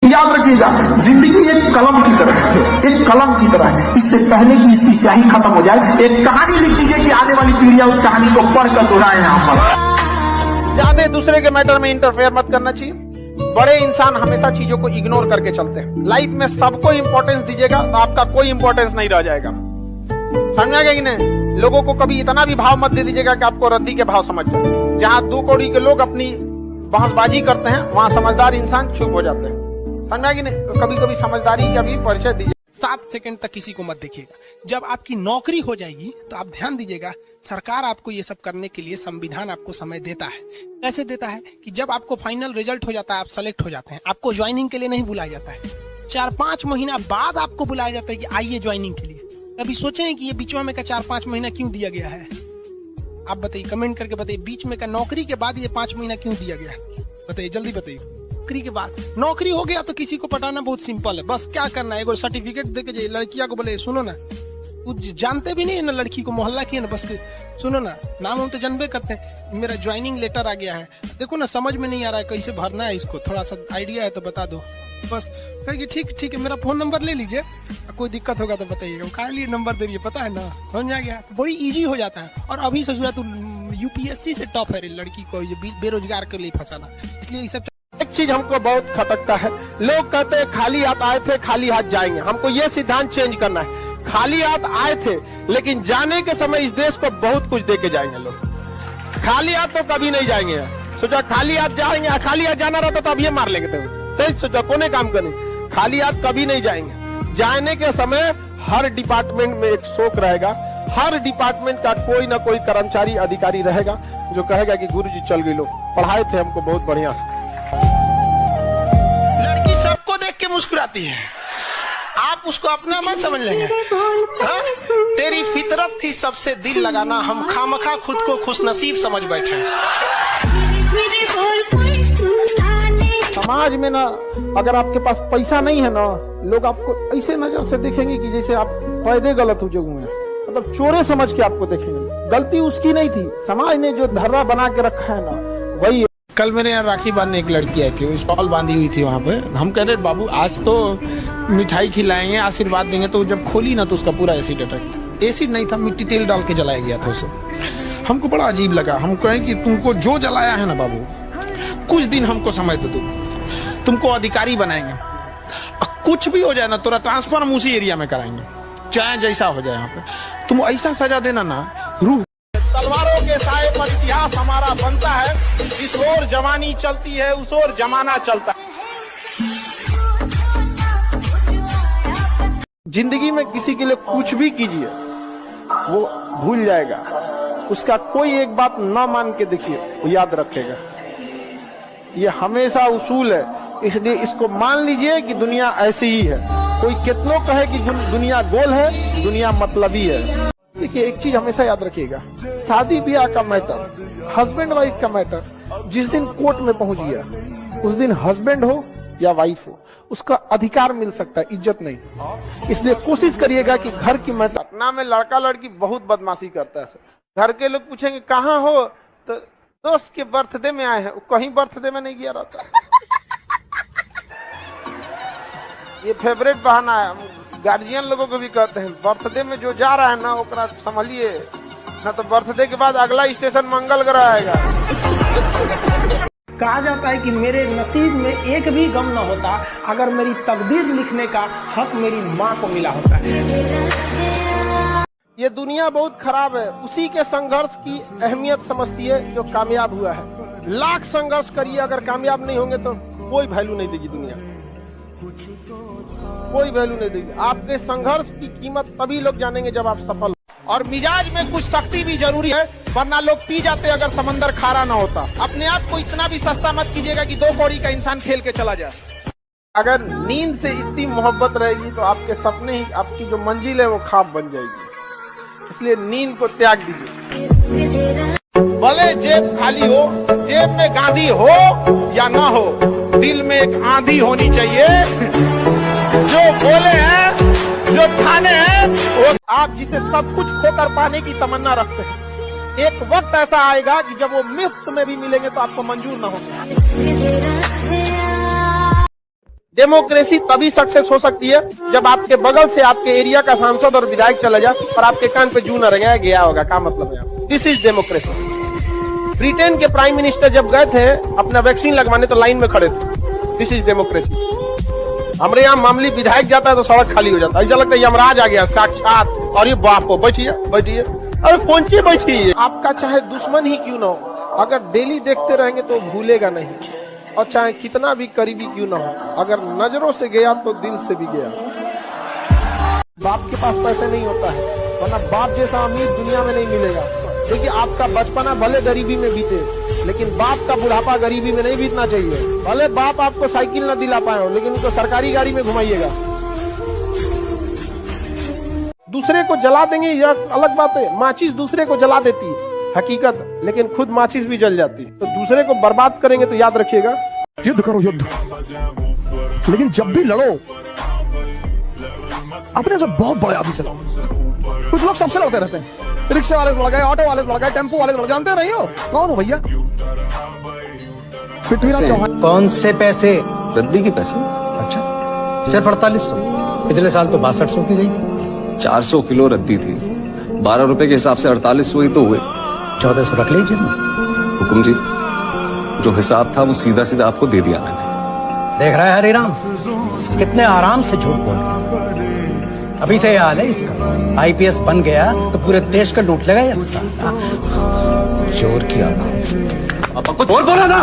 याद रखिएगा, जिंदगी एक कलम की तरह है, एक कलम की तरह है। इससे पहले कि इसकी स्याही खत्म हो जाए, एक कहानी लिख दीजिए कि आने वाली पीढ़ियां उस कहानी को पढ़कर दोहराए। यहाँ पर ज्यादा दूसरे के मैटर में इंटरफेयर मत करना चाहिए। बड़े इंसान हमेशा चीजों को इग्नोर करके चलते हैं। लाइफ में सबको इंपॉर्टेंस दीजिएगा तो आपका कोई इंपॉर्टेंस नहीं रह जाएगा। समझा गया कि नहीं? लोगों को कभी इतना भी भाव मत दे दीजिएगा कि आपको रद्दी के भाव समझ जाए। जहां 2 कौड़ी के लोग अपनी बहसबाजी करते हैं, वहां समझदार इंसान चुप हो जाते हैं। समझा कि नहीं? तो कभी कभी समझदारी का भी परिचय दीजिए। 7 सेकंड तक किसी को मत देखिएगा। जब आपकी नौकरी हो जाएगी तो आप ध्यान दीजिएगा, सरकार आपको ये सब करने के लिए संविधान आपको समय देता है। कैसे देता है कि जब आपको फाइनल रिजल्ट हो जाता है, आप सेलेक्ट हो जाते हैं, आपको ज्वाइनिंग के लिए नहीं बुलाया जाता है। 4-5 महीना बाद आपको बुलाया जाता है कि आइए ज्वाइनिंग के लिए। कभी सोचे हैं कि ये बीच में का 4-5 महीना क्यों दिया गया है? आप बताइए, कमेंट करके बताइए, बीच में का नौकरी के बाद ये 5 महीना क्यों दिया गया? बताइए, जल्दी बताइए। नौकरी के बाद नौकरी हो गया तो किसी को पटाना बहुत सिंपल है। बस क्या करना है, एगो सर्टिफिकेट देके जाइए, लड़किया को बोले सुनो ना, कुछ जानते भी नहीं है ना लड़की को, मोहल्ला की है ना, बस सुनो ना, नाम हम तो जानबे करते हैं, मेरा ज्वाइनिंग लेटर आ गया है, देखो ना समझ में नहीं आ रहा है कैसे भरना है इसको, थोड़ा सा आइडिया है तो बता दो। बस कहेगी ठीक है, मेरा फोन नंबर ले लीजिए, कोई दिक्कत होगा तो बताइएगा। कहा लिए नंबर दे रही है, पता है ना, समझ आ गया, बड़ी इजी हो जाता है। और अभी से तो यूपीएससी से टॉप है लड़की को बेरोजगार के लिए फंसाना, इसलिए ये सब। एक चीज हमको बहुत खटकता है, लोग कहते हैं खाली हाथ आए थे खाली हाथ जाएंगे। हमको ये सिद्धांत चेंज करना है। खाली हाथ आए थे लेकिन जाने के समय इस देश को बहुत कुछ दे के जाएंगे लोग। खाली हाथ तो कभी नहीं जाएंगे। सोचा खाली हाथ जाएंगे, खाली हाथ जाना रहता तो अब ये मार लेंगे। तो सोचा कोने काम करने, खाली हाथ कभी नहीं जाएंगे। जाने के समय हर डिपार्टमेंट में एक शोक रहेगा, हर डिपार्टमेंट का कोई ना कोई कर्मचारी अधिकारी रहेगा जो कहेगा कि गुरुजी चल गए, लोग पढ़ाए थे हमको बहुत बढ़िया से। लड़की सबको देख के मुस्कुराती है, आप उसको अपना मत समझ लेंगे। हाँ? तेरी फितरत थी सबसे दिल लगाना, हम खामखा खुद को खुशनसीब समझ बैठे। समाज में ना अगर आपके पास पैसा नहीं है ना, लोग आपको ऐसे नजर से देखेंगे कि जैसे आप पैदे गलत हो हुए हैं, मतलब चोरे समझ के आपको देखेंगे। गलती उसकी नहीं थी, समाज ने जो धर्रा बना के रखा है ना वही। कल मेरे यहाँ राखी बांधने एक लड़की आई थी, वो स्टॉल बांधी हुई थी वहाँ पे। हम कह रहे बाबू आज तो मिठाई खिलाएंगे, आशीर्वाद देंगे, तो जब खोली ना तो उसका पूरा एसिड अटैक। एसिड नहीं था, मिट्टी तेल डाल के जलाया गया था उसे। हमको बड़ा अजीब लगा। हम कहें कि तुमको जो जलाया है ना बाबू, कुछ दिन हमको समय दे दो, तुमको अधिकारी बनाएंगे, कुछ भी हो जाए ना तेरा ट्रांसफर हम उसी एरिया में कराएंगे, चाहे जैसा हो जाए। यहाँ पे तुम ऐसा सजा देना ना, रूह। तलवारों के साए पर इतिहास हमारा बनता है, इस ओर जवानी चलती है उस ओर जमाना चलता है। जिंदगी में किसी के लिए कुछ भी कीजिए वो भूल जाएगा, उसका कोई एक बात ना मान के देखिए वो याद रखेगा। ये हमेशा उसूल है, इसलिए इसको मान लीजिए कि दुनिया ऐसी ही है। कोई कितनों कहे कि दुनिया गोल है, दुनिया मतलबी है। देखिए एक चीज हमेशा याद रखिएगा, शादी ब्याह का मैटर, हस्बैंड वाइफ का मैटर, जिस दिन कोर्ट में पहुंच गया उस दिन हस्बैंड हो या वाइफ हो उसका अधिकार मिल सकता है, इज्जत नहीं। इसलिए कोशिश करिएगा कि घर की मैटर। पटना में लड़का लड़की बहुत बदमाशी करता है। घर के लोग पूछेंगे कहाँ हो, तो दोस्त के बर्थडे में आए हैं। कहीं बर्थडे में नहीं गया रहता। ये फेवरेट बहाना है, गार्जियन लोगों को भी कहते हैं, बर्थडे में जो जा रहा है ना ओकरा संभलिए, ना तो बर्थडे के बाद अगला स्टेशन मंगल ग्रह आएगा। कहा जाता है कि मेरे नसीब में एक भी गम न होता अगर मेरी तकदीर लिखने का हक मेरी माँ को मिला होता है। ये दुनिया बहुत खराब है, उसी के संघर्ष की अहमियत समझती है जो कामयाब हुआ है। लाख संघर्ष करिए, अगर कामयाब नहीं होंगे तो कोई वैल्यू नहीं देगी दुनिया, कोई वैल्यू नहीं देगी। आपके संघर्ष की कीमत तभी लोग जानेंगे जब आप सफल। और मिजाज में कुछ सख्ती भी जरूरी है, वरना लोग पी जाते अगर समंदर खारा ना होता। अपने आप को इतना भी सस्ता मत कीजिएगा कि 2 कौड़ी का इंसान खेल के चला जाए। अगर नींद से इतनी मोहब्बत रहेगी तो आपके सपने ही, आपकी जो मंजिल है वो ख्वाब बन जाएगी। इसलिए नींद को त्याग दीजिए। भले जेब खाली हो, जेब में गांधी हो या ना हो, दिल में एक आंधी होनी चाहिए। जो बोले हैं, जो ठाने हैं, वो आप जिसे सब कुछ खोकर पाने की तमन्ना रखते हैं, एक वक्त ऐसा आएगा कि जब वो मुफ्त में भी मिलेंगे तो आपको मंजूर ना होगा। डेमोक्रेसी तभी सक्सेस हो सकती है जब आपके बगल से आपके एरिया का सांसद और विधायक चला जाए और आपके कान पे जू न रंगाया गया होगा। क्या मतलब है? This is democracy. ब्रिटेन के प्राइम मिनिस्टर जब गए थे अपना वैक्सीन लगवाने तो लाइन में खड़े थे। This is democracy. हमारे यहाँ मामूली विधायक जाता है तो सड़क खाली हो जाता है, ऐसा लगता है यमराज आ गया साक्षात। और ये बाप को बैठिए बैठिए, अरे कौन सी बैठिए। आपका चाहे दुश्मन ही क्यों ना हो, अगर डेली देखते रहेंगे तो भूलेगा नहीं, और चाहे कितना भी करीबी क्यों ना हो, अगर नजरों से गया तो दिल से भी गया। बाप के पास पैसे नहीं होता है, वरना बाप जैसा अमीर दुनिया में नहीं मिलेगा। देखिए आपका बचपना भले गरीबी में बीते, लेकिन बाप का बुढ़ापा गरीबी में नहीं बीतना चाहिए। भले बाप आपको साइकिल न दिला पाए हो, लेकिन उनको सरकारी गाड़ी में घुमाइएगा। दूसरे को जला देंगे यह अलग बात है, माचिस दूसरे को जला देती है हकीकत, लेकिन खुद माचिस भी जल जाती है। तो दूसरे को बर्बाद करेंगे तो याद रखिएगा, युद्ध करो युद्ध, लेकिन जब भी लड़ो अपने से बहुत बड़े आदमी चलाओ। कुछ लोग सबसे लड़ते रहते हैं, रिक्शा वाले से लड़ गए, ऑटो वाले से लड़ गए, टेम्पो वाले से लड़, जानते नहीं हो कौन हो भैया? पृथ्वीराज चौहान। कौन से पैसे? रद्दी के पैसे। अच्छा, सिर्फ 4800। पिछले साल तो 6200 की गई थी। 400 किलो रद्दी थी, 12 रुपए के हिसाब से 4800 ही तो हुए। 1400 रख लीजिए। हुकुम जी, जो हिसाब था वो सीधा सीधा आपको दे दिया मैंने। देख रहा है हरिराम, कितने आराम से झूठ बोल रहा है। अभी से हाल है इसका। आईपीएस बन गया तो पूरे देश का लूट लेगा ये साला। चोर की औलाद। अब कुछ और बोला ना।